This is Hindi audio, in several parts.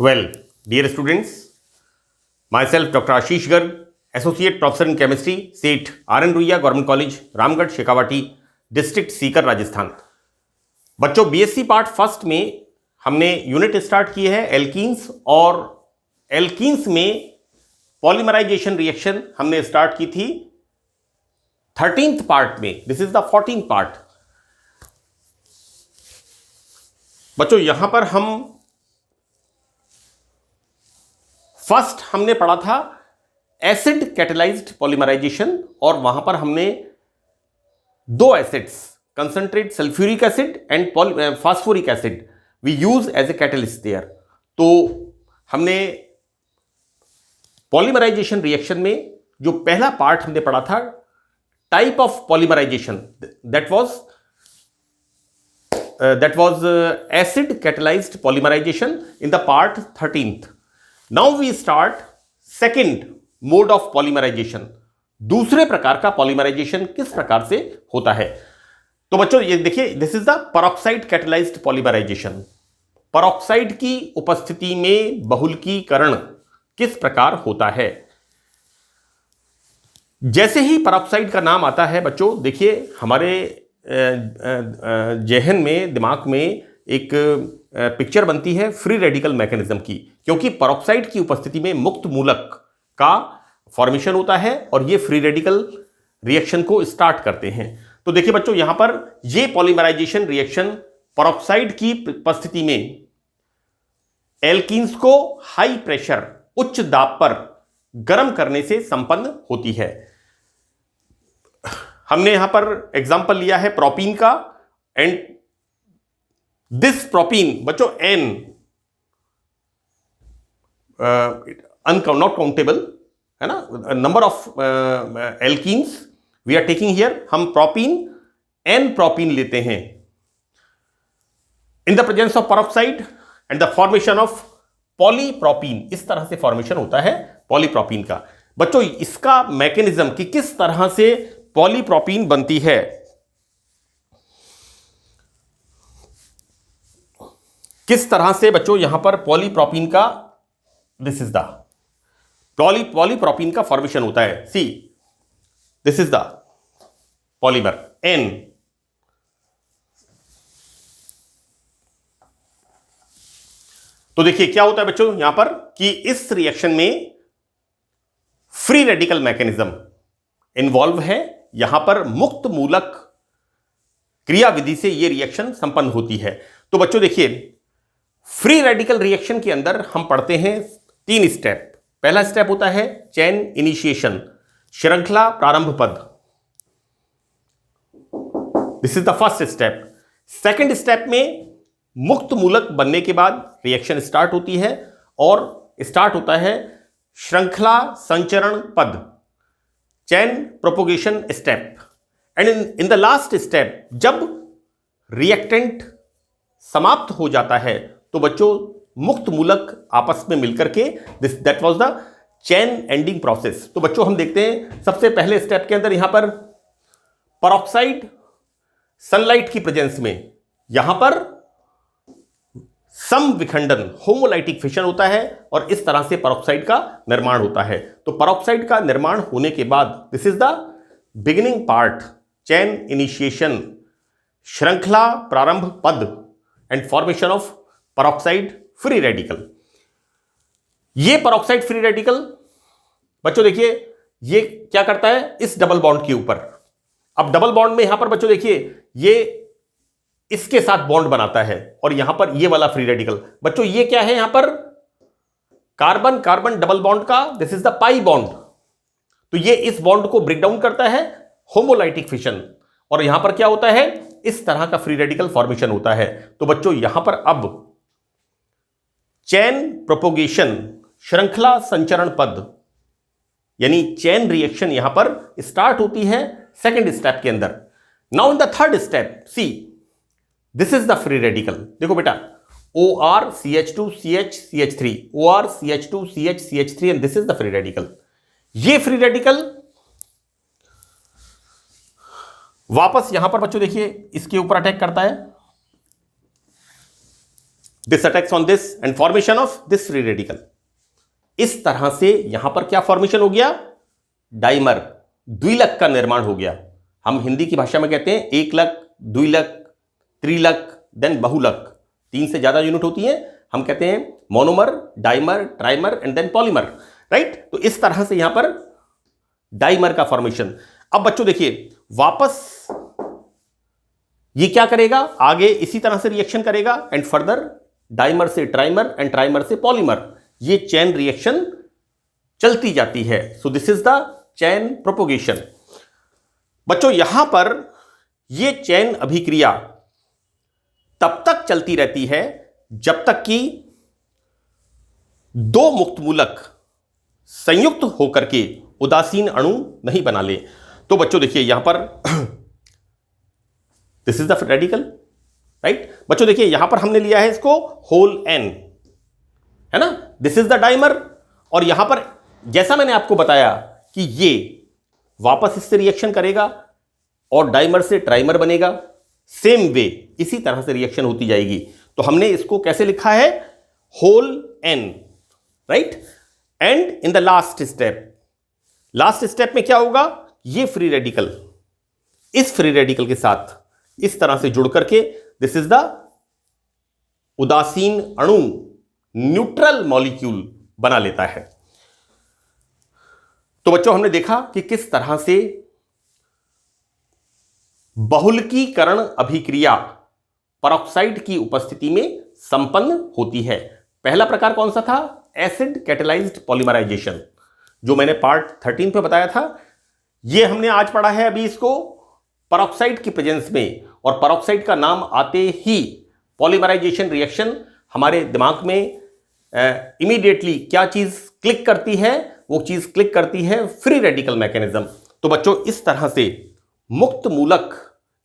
Well, dear students, myself Dr. Ashish Garg, Associate Professor in Chemistry, SEET, R.N. Ruia Government College, Ramgarh Shekhawati, district Sikar, Rajasthan. बच्चों, बीएससी पार्ट फर्स्ट में हमने यूनिट स्टार्ट की है एल्कीन्स, और एल्कीन्स में पॉलीमराइजेशन रिएक्शन हमने स्टार्ट की थी 13th पार्ट में। This is the 14th part. बच्चों, यहां पर हम फर्स्ट हमने पढ़ा था एसिड कैटेलाइज्ड पॉलीमराइजेशन, और वहां पर हमने दो acids, concentrate sulphuric acid and phosphoric acid, we use as a catalyst there. तो हमने पॉलीमराइजेशन रिएक्शन में जो पहला पार्ट हमने पढ़ा था, type of polymerisation, that was acid catalysed polymerisation in the part 13th। Now we start second mode of polymerisation. दूसरे प्रकार का पॉलीमराइजेशन किस प्रकार से होता है। तो बच्चों ये देखिए, this is the peroxide catalysed polymerisation. Peroxide की उपस्थिति में बहुलकीकरण किस प्रकार होता है। जैसे ही पेरोक्साइड का नाम आता है बच्चों, देखिए हमारे जहन में, दिमाग में एक पिक्चर बनती है फ्री रेडिकल मैकेनिज्म की, क्योंकि पेरोक्साइड की उपस्थिति में मुक्त मूलक का फॉर्मेशन होता है और ये फ्री रेडिकल रिएक्शन को स्टार्ट करते हैं। तो देखिए बच्चों, यहां पर ये पॉलीमराइजेशन रिएक्शन पेरोक्साइड की उपस्थिति में एल्कीन्स को हाई प्रेशर, उच्च दाब पर गर्म करने से संपन्न होती है। हमने यहां पर एग्जांपल लिया है प्रोपीन का, एंड दिस प्रोपीन बच्चों एन नॉट काउंटेबल है ना, number of alkenes we are taking here. हम प्रोपीन एन प्रोपीन लेते हैं in the presence of peroxide and the formation of polypropene. इस तरह से फॉर्मेशन होता है पॉलीप्रोपीन का। बच्चों, इसका मैकेनिज्म कि किस तरह से पॉलीप्रोपीन बनती है, किस तरह से बच्चों यहां पर पॉलीप्रोपीन का, दिस इज द पॉलीप्रोपीन का फॉर्मेशन होता है। See, this is the polymer N. तो देखिए क्या होता है बच्चों यहां पर कि इस रिएक्शन में फ्री रेडिकल मैकेनिज्म इन्वॉल्व है। यहां पर मुक्त मूलक क्रियाविधि से यह रिएक्शन संपन्न होती है। तो बच्चों देखिए, फ्री रेडिकल रिएक्शन के अंदर हम पढ़ते हैं 3 स्टेप। पहला स्टेप होता है चेन इनिशिएशन, श्रृंखला प्रारंभ पद। This is the first step. Second step में मुक्त मूलक बनने के बाद रिएक्शन स्टार्ट होती है, और स्टार्ट होता है श्रृंखला संचरण पद, chain propagation step. And in the last step जब रिएक्टेंट समाप्त हो जाता है तो बच्चों मुक्त मूलक आपस में मिलकर के that was the chain ending process. तो बच्चों हम देखते हैं सबसे पहले स्टेप के अंदर यहां पर पेरोक्साइड सनलाइट की प्रेजेंस में यहां पर सम विखंडन, होमोलाइटिक फिशन होता है, और इस तरह से पेरोक्साइड का निर्माण होता है। तो पेरोक्साइड का निर्माण होने के बाद this is the beginning part, chain initiation, श्रृंखला प्रारंभ पद and formation of peroxide free radical. ये पेरोक्साइड फ्री रेडिकल बच्चों देखिए ये क्या करता है इस डबल बॉन्ड के ऊपर। अब डबल बॉन्ड में यहां पर बच्चों देखिए ये इसके साथ बॉन्ड बनाता है, और यहां पर ये वाला फ्री रेडिकल बच्चों ये क्या है, यहां पर कार्बन कार्बन डबल बॉन्ड का, this is the pi bond. तो ये इस बॉन्ड को ब्रेक डाउन करता है, होमोलाइटिक फिशन, और यहां पर क्या होता है इस तरह का फ्री रेडिकल फॉर्मेशन होता है। तो बच्चों यहां पर अब चेन प्रोपोगेशन, श्रृंखला संचरण पद, यानी चेन रिएक्शन यहां पर स्टार्ट होती है सेकेंड स्टेप के अंदर। Now in the third step see, this is the free radical. देखो बेटा, OR-CH2-CH-CH3, OR-CH2-CH-CH3, and this is the free radical. ये फ्री रेडिकल वापस यहां पर बच्चों देखिए इसके ऊपर अटैक करता है, this attacks on this and formation of this free radical. इस तरह से यहां पर क्या फॉर्मेशन हो गया, डाइमर, द्विलक का निर्माण हो गया। हम हिंदी की भाषा में कहते हैं एकलक, द्विलक, त्रिलक, देन बहुलक, 3 से ज्यादा यूनिट होती है, हम कहते हैं monomer, dimer, trimer and then polymer, right. तो इस तरह से यहां पर डाइमर का फॉर्मेशन। अब बच्चों देखिए वापस ये क्या करेगा, आगे इसी तरह से रिएक्शन करेगा एंड फर्दर डाइमर से ट्राइमर एंड ट्राइमर से पॉलीमर, ये चेन रिएक्शन चलती जाती है। So this is the chain propagation. बच्चों यहां पर ये चेन अभिक्रिया तब तक चलती रहती है जब तक कि 2 मुक्त मूलक संयुक्त होकर के उदासीन अणु नहीं बना ले। तो बच्चों देखिए यहां पर this is the radical, right. बच्चों देखिए यहां पर हमने लिया है इसको होल एन, है ना, दिस इज द डाइमर। और यहां पर जैसा मैंने आपको बताया कि ये वापस इससे रिएक्शन करेगा और डाइमर से ट्राइमर बनेगा, सेम वे इसी तरह से रिएक्शन होती जाएगी। तो हमने इसको कैसे लिखा है, whole n, right. And in the last step में क्या होगा, ये फ्री रेडिकल इस फ्री रेडिकल के साथ इस तरह से जुड़ करके दिस इज द उदासीन अणु, न्यूट्रल मॉलिक्यूल बना लेता है। तो बच्चों हमने देखा कि किस तरह से बहुलकीकरण अभिक्रिया परऑक्साइड की उपस्थिति में संपन्न होती है। पहला प्रकार कौन सा था, एसिड कैटेलाइज्ड पॉलीमराइजेशन, जो मैंने पार्ट 13 पे बताया था। ये हमने आज पढ़ा है अभी इसको परऑक्साइड की प्रेजेंस में, और परऑक्साइड का नाम आते ही पॉलीमराइजेशन रिएक्शन हमारे दिमाग में इमीडिएटली क्या चीज क्लिक करती है, वो चीज क्लिक करती है फ्री रेडिकल मैकेनिज्म। तो बच्चों इस तरह से मुक्त मूलक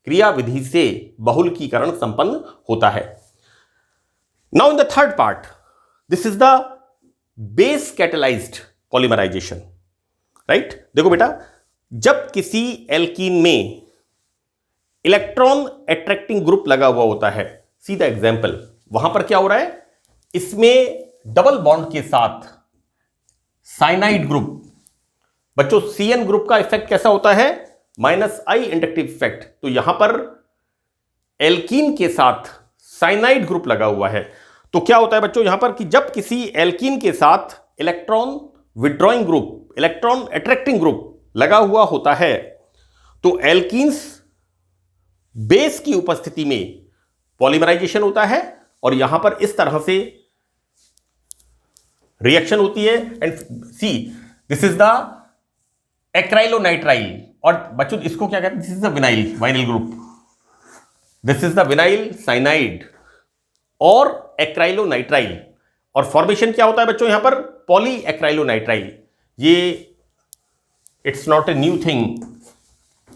क्रिया विधि से बहुलकीकरण संपन्न होता है। Now in the third part, this is the base catalysed polymerisation, right. देखो बेटा, जब किसी एल्कीन में इलेक्ट्रॉन अट्रैक्टिंग ग्रुप लगा हुआ होता है, सीधा एग्जाम्पल, वहां पर क्या हो रहा है, इसमें डबल बॉन्ड के साथ साइनाइड ग्रुप, बच्चों CN ग्रुप का इफेक्ट कैसा होता है, -I इंडक्टिव इफेक्ट। तो यहां पर एल्कीन के साथ साइनाइड ग्रुप लगा हुआ है। तो क्या होता है बच्चों यहां पर कि जब किसी एल्कीन के साथ electron withdrawing group, electron attracting group लगा हुआ होता है, तो एल्कीन्स बेस की उपस्थिति में पॉलीमराइजेशन होता है और यहां पर इस तरह से रिएक्शन होती है। And see this is the acrylonitrile, और बच्चों इसको क्या कहते हैं, this is the vinyl group, this is the vinyl cyanide और एक्राइलोनाइट्राइल। और फॉर्मेशन क्या होता है बच्चों यहां पर, पॉली एक्राइलोनाइट्राइल। ये it's not a new thing,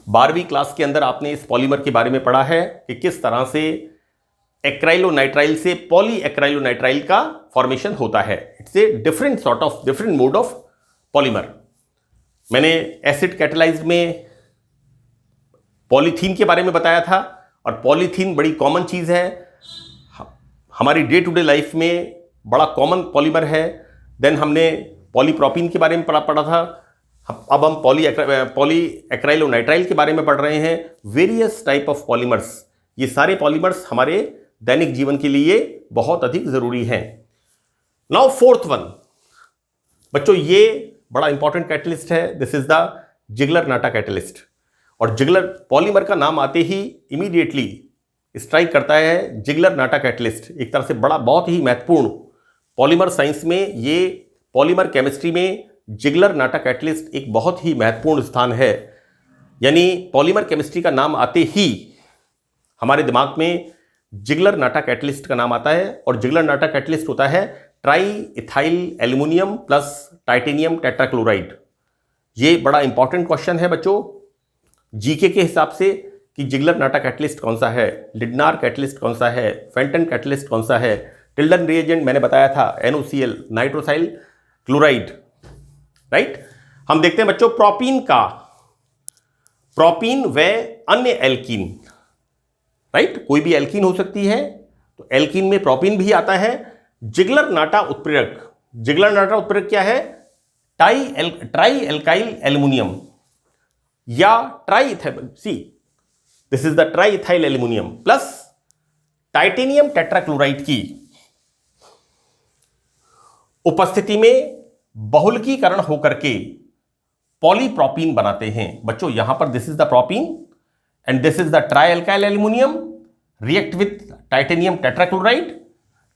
12वीं क्लास के अंदर आपने इस पॉलीमर के बारे में पढ़ा है कि किस तरह से एक्राइलोनाइट्राइल से पॉली एक्राइलोनाइट्राइल का फॉर्मेशन होता है। It's a different mode of polymer. मैंने एसिड कैटेलाइज्ड में पॉलीथीन के बारे में बताया था, और पॉलीथीन बड़ी कॉमन चीज है, हमारी डे टू डे लाइफ में बड़ा कॉमन पॉलीमर है। देन हमने पॉलीप्रोपीन के बारे में पढ़ा था, अब हम पॉली एक्राइलोनाइट्राइल के बारे में पढ़ रहे हैं। वेरियस टाइप ऑफ पॉलीमर्स, ये सारे पॉलीमर्स हमारे दैनिक जीवन के लिए बहुत अधिक जरूरी हैं। नाउ फोर्थ वन, बच्चों ये बड़ा इंपॉर्टेंट कैटलिस्ट है, this is the Ziggler NATA catalyst. और जिगलर पॉलीमर का नाम आते ही इमीडिएटली स्ट्राइक करता है जिगलर नाटा कैटलिस्ट, एक तरह से बड़ा बहुत ही महत्वपूर्ण पॉलीमर साइंस में, ये पॉलीमर केमिस्ट्री में जिगलर नाटा कैटलिस्ट एक बहुत ही महत्वपूर्ण स्थान है। यानी पॉलीमर केमिस्ट्री का नाम आते ही हमारे दिमाग में जिगलर नाटा कैटलिस्ट का नाम आता है, और जिगलर नाटा कैटलिस्ट होता है try ethyl aluminium plus titanium tetrachloride. ये बड़ा इंपॉर्टेंट क्वेश्चन है बच्चों जीके के हिसाब से कि जिगलर नाटा कैटलिस्ट कौन सा है, लिडनार कैटलिस्ट कौन सा है, फेंटन कैटलिस्ट कौन सा है। टिल्डन रिएजेंट मैंने बताया था NOCl, नाइट्रोसाइल क्लोराइड, राइट। हम देखते हैं बच्चों प्रोपीन का, प्रोपीन व अन्य एल्कीन, राइट, कोई भी एल्कीन हो सकती है तो एल्कीन में प्रोपीन भी आता है। जिगलर नाटा उत्प्रेरक, जिगलर नाटा उत्प्रेरक क्या है? ट्राई एल्काइल एल्युमिनियम या try ethyl, C this is the try ethyl aluminium plus titanium tetrachloride की उपस्थिति में बहुलकीकरण होकर के पॉलीप्रोपीन बनाते हैं। बच्चों यहां पर this is the propene and this is the try alkyl aluminium react with titanium tetrachloride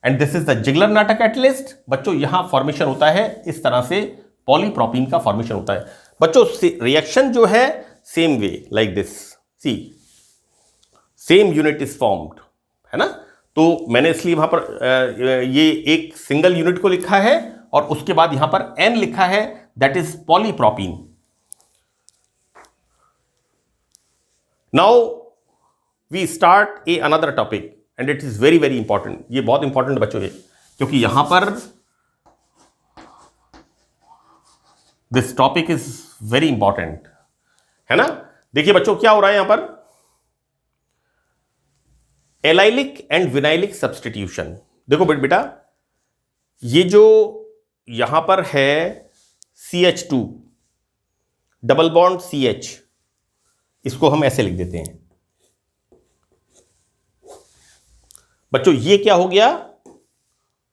and this is the Ziggler NATA catalyst. बच्चों यहां फॉर्मेशन होता है, इस तरह से पॉलीप्रोपीन का फॉर्मेशन होता है। बच्चों रिएक्शन जो है same way like this, see same unit is formed, है ना। तो मैंने इसलिए वहां पर ये एक सिंगल यूनिट को लिखा है और उसके बाद यहां पर N लिखा है, that is polypropene. Now we start another topic and it is very very important. ये बहुत इंपॉर्टेंट बच्चों है, क्योंकि यहां पर this topic is very important, है ना। देखिए बच्चों क्या हो रहा है यहां पर, एलाइलिक एंड विनाइलिक सब्स्टिट्यूशन। देखो बेटा, ये जो यहां पर है CH2 डबल बॉन्ड CH, इसको हम ऐसे लिख देते हैं। बच्चों ये क्या हो गया?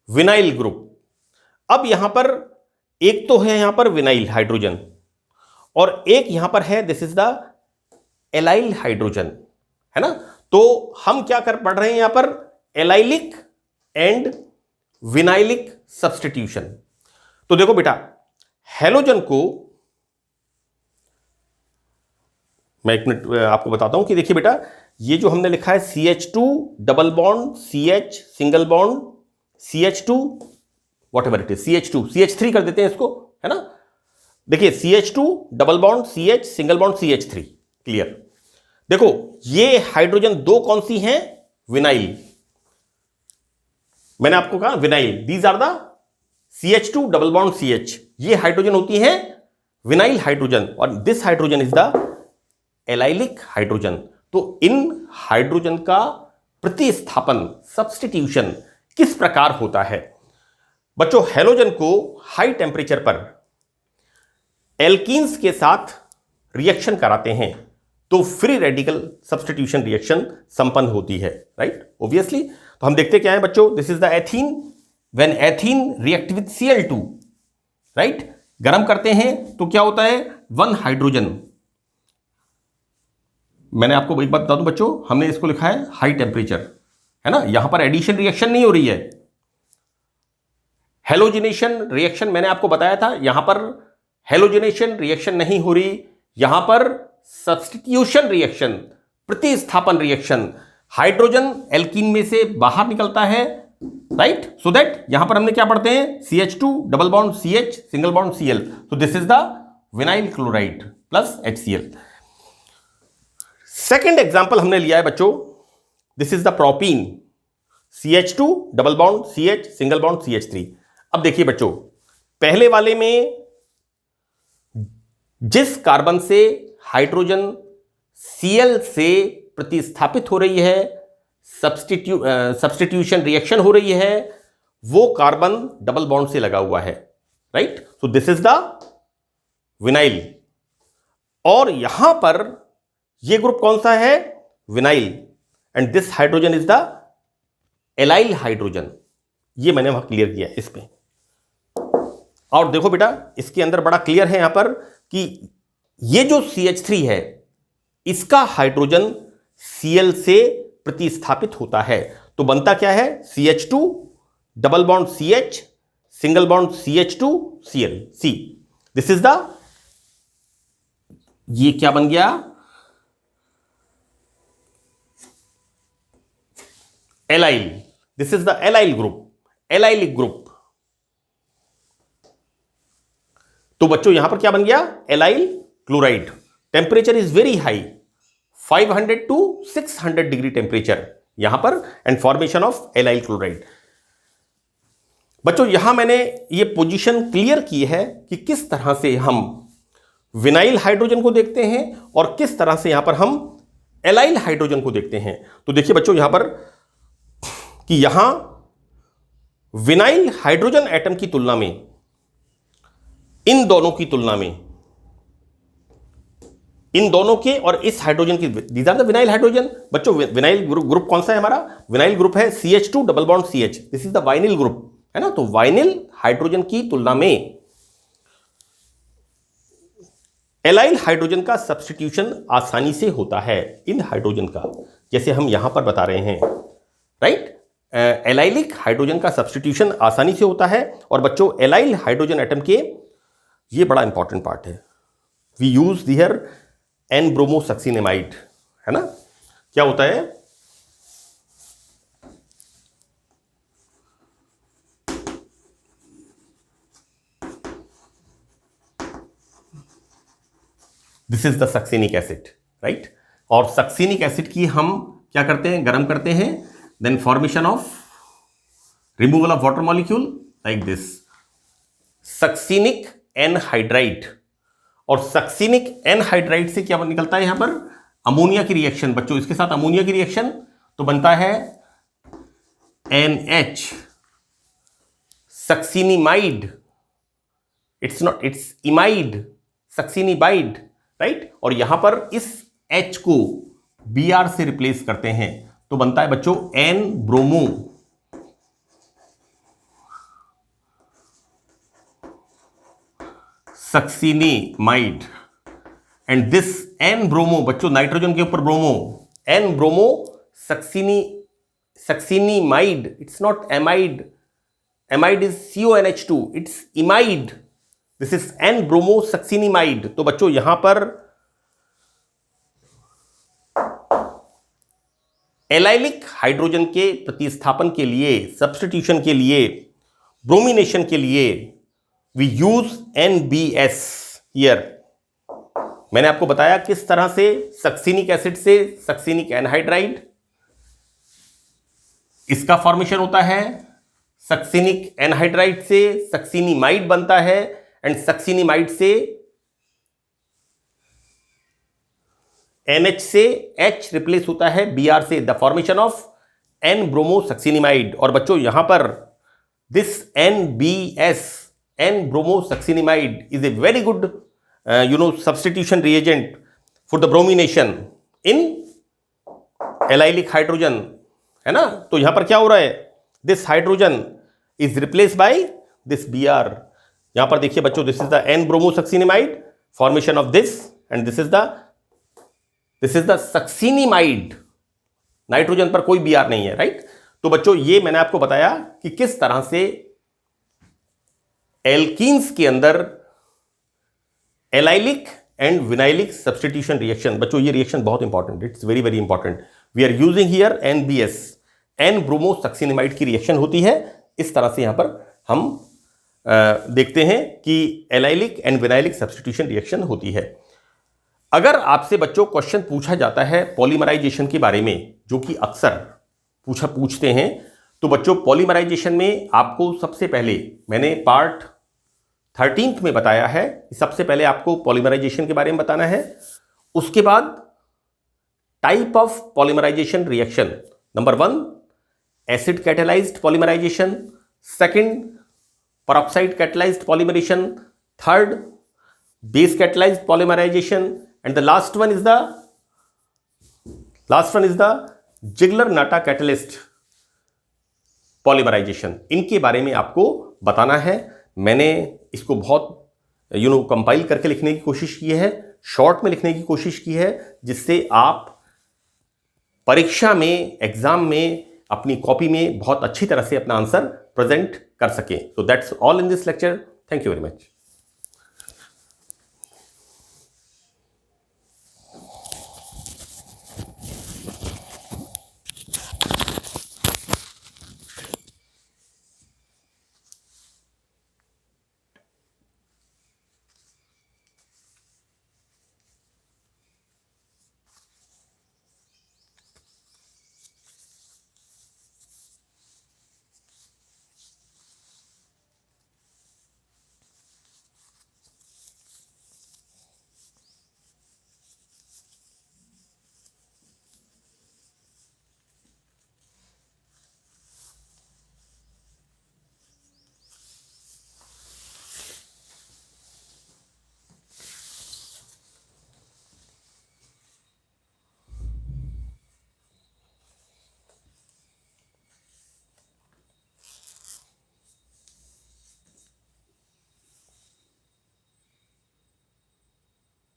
Vinyl group. अब यहां पर एक तो है यहां पर विनाइल हाइड्रोजन और एक यहां पर है this is the allyl hydrogen, है ना। तो हम क्या कर पढ़ रहे हैं यहां पर, एलाइलिक एंड विनाइलिक सब्स्टिट्यूशन। तो देखो बेटा, हैलोजन को मैं एक मिनट आपको बताता हूं कि देखिए बेटा, ये जो हमने लिखा है CH2 double bond CH single bond CH2 whatever it is, CH2 CH3 कर देते हैं इसको, है ना। देखिए CH2 double bond CH single bond CH3, clear. देखो ये हाइड्रोजन दो कौन सी हैं? विनाइल। मैंने आपको कहा vinyl, these are the CH2 double bond CH, ये हाइड्रोजन होती हैं विनाइल हाइड्रोजन और this hydrogen is the allylic hydrogen. तो इन हाइड्रोजन का प्रतिस्थापन सब्स्टिट्यूशन किस प्रकार होता है? बच्चों हैलोजन को हाई टेम्परेचर पर एल्कीन्स के साथ रिएक्शन कराते हैं तो फ्री रेडिकल सब्स्टिट्यूशन रिएक्शन संपन्न होती है, राइट, ऑब्वियसली। तो हम देखते क्या है बच्चों, this is the ethene, when ethene react with Cl2, right, गर्म करते हैं तो क्या होता है, वन हाइड्रोजन। मैंने आपको एक बात बता दूं बच्चों, हमने इसको लिखा है हाई टेम्परेचर, है ना, यहां पर एडिशन रिएक्शन नहीं हो रही है। हेलोजिनेशन रिएक्शन मैंने आपको बताया था, यहां पर हेलोजिनेशन रिएक्शन नहीं हो रही, यहां पर सब्स्टिट्यूशन रिएक्शन, प्रतिस्थापन रिएक्शन, हाइड्रोजन एल्कीन में से बाहर निकलता है, राइट। सो दैट यहां पर हमने क्या पढ़ते हैं, CH2 double bond CH single bond Cl, तो this is the vinyl chloride plus HCl। Second example हमने लिया है बच्चों, this is the propene, CH2 double bond CH single bond CH3। अब देखिए बच्चों, पहले वाले में जिस कार्बन से हाइड्रोजन Cl से प्रतिस्थापित हो रही है, सब्स्टिट्यूशन रिएक्शन हो रही है, वो कार्बन डबल बॉन्ड से लगा हुआ है, right. So this is the vinyl और यहां पर ये ग्रुप कौन सा है, vinyl, and this hydrogen is the allyl hydrogen. ये मैंने वहां क्लियर किया इस पे। और देखो बेटा, इसके अंदर बड़ा क्लियर है यहां पर कि ये जो CH3 है इसका हाइड्रोजन Cl से प्रतिस्थापित होता है, तो बनता क्या है, CH2 double bond CH single bond CH2 Cl, C this is the, ये क्या बन गया, allyl, this is the allyl group, allylic group. तो बच्चों यहां पर क्या बन गया, allyl chloride. Temperature is very high, 500 to 600 degree temperature यहां पर, and formation of allyl chloride. बच्चों यहां मैंने ये पोजीशन क्लियर की है कि किस तरह से हम विनाइल हाइड्रोजन को देखते हैं और किस तरह से यहां पर हम एलाइल हाइड्रोजन को देखते हैं। तो देखिए बच्चों, यहां पर कि यहां विनाइल हाइड्रोजन एटम की तुलना में, इन दोनों की तुलना में, इन दोनों के और इस हाइड्रोजन की, these are the vinyl hydrogen. बच्चों विनाइल ग्रुप कौन सा है हमारा? विनाइल ग्रुप है CH2 double bond CH, this is the vinyl group, है ना। तो वाइनिल हाइड्रोजन की तुलना में एलाइल हाइड्रोजन का सब्स्टिट्यूशन आसानी से होता है इन हाइड्रोजन का, जैसे हम यहां पर बता रहे हैं, राइट। एलाइलिक हाइड्रोजन का सब्स्टिट्यूशन आसानी से होता है। और बच्चों एलाइल हाइड्रोजन एटम के, ये बड़ा इंपॉर्टेंट पार्ट है, वी यूज हियर N-bromosaccinamide, है ना। क्या होता है? This is the succinic acid, right. और सक्सिनिक एसिड की हम क्या करते हैं? गर्म करते हैं, then formation of removal of water molecule like this, succinic anhydride. और सक्सिनिक एनहाइड्राइड से क्या निकलता है यहां पर? अमोनिया की रिएक्शन। बच्चों इसके साथ अमोनिया की रिएक्शन तो बनता है NH, succinimide. It's not, it's imide, succinimide, right. और यहां पर इस H को Br से रिप्लेस करते हैं तो बनता है बच्चों N bromo succinimide. And this N bromo, बच्चों नाइट्रोजन के ऊपर bromo, N bromo succinimide. It's not amide, amide is CONH2, it's imide, this is N bromo succinimide. तो बच्चों यहां पर एलाइलिक हाइड्रोजन के प्रतिस्थापन के लिए, सब्स्टिट्यूशन के लिए, ब्रोमिनेशन के लिए वी यूज NBS हियर। मैंने आपको बताया किस तरह से सक्सिनिक एसिड से सक्सिनिक एनहाइड्राइड, इसका फॉर्मेशन होता है, सक्सिनिक एनहाइड्राइड से सक्सिनिमाइड बनता है, एंड सक्सिनिमाइड से NH से H रिप्लेस होता है Br से, the formation of N bromo succinimide. और बच्चों यहां पर this NBS, N bromo succinimide is a very good substitution reagent for the bromination in allylic hydrogen, है ना। तो यहां पर क्या हो रहा है? this hydrogen is replaced by this Br। यहां पर देखिए बच्चों, this is the N-bromosaccinamide, formation of this, and this is the succinimide. Nitrogen पर कोई Br नहीं है, राइट। तो बच्चों ये मैंने आपको बताया कि किस तरह से एल्कीन्स के अंदर allylic and vinylic substitution reaction, बच्चों ये रिएक्शन बहुत important, it's very very important. We are using here NBS, N bromosuccinimide की रिएक्शन होती है। इस तरह से यहां पर हम देखते हैं कि allylic and vinylic substitution reaction होती है। अगर आपसे बच्चों क्वेश्चन पूछा जाता है पॉलीमराइजेशन के बारे में, जो कि अक्सर पूछते हैं, तो बच्चों पॉलीमराइजेशन में आपको सबसे पहले मैंने पार्ट 13 में बताया है, सबसे पहले आपको पॉलीमराइजेशन के बारे में बताना है। उसके बाद type of polymerisation reaction, number 1 acid catalysed polymerisation, second peroxide catalyzed polymerization, third base catalyzed polymerization, and the last one is the Ziegler-Natta catalyst polymerization। इनके बारे में आपको बताना है। मैंने इसको बहुत कंपाइल करके लिखने की कोशिश की है, शॉर्ट में लिखने की कोशिश की है, जिससे आप परीक्षा में, एग्जाम में अपनी कॉपी में बहुत अच्छी तरह से अपना आंसर प्रेजेंट कर सकें। So that's all in this lecture. Thank you very much.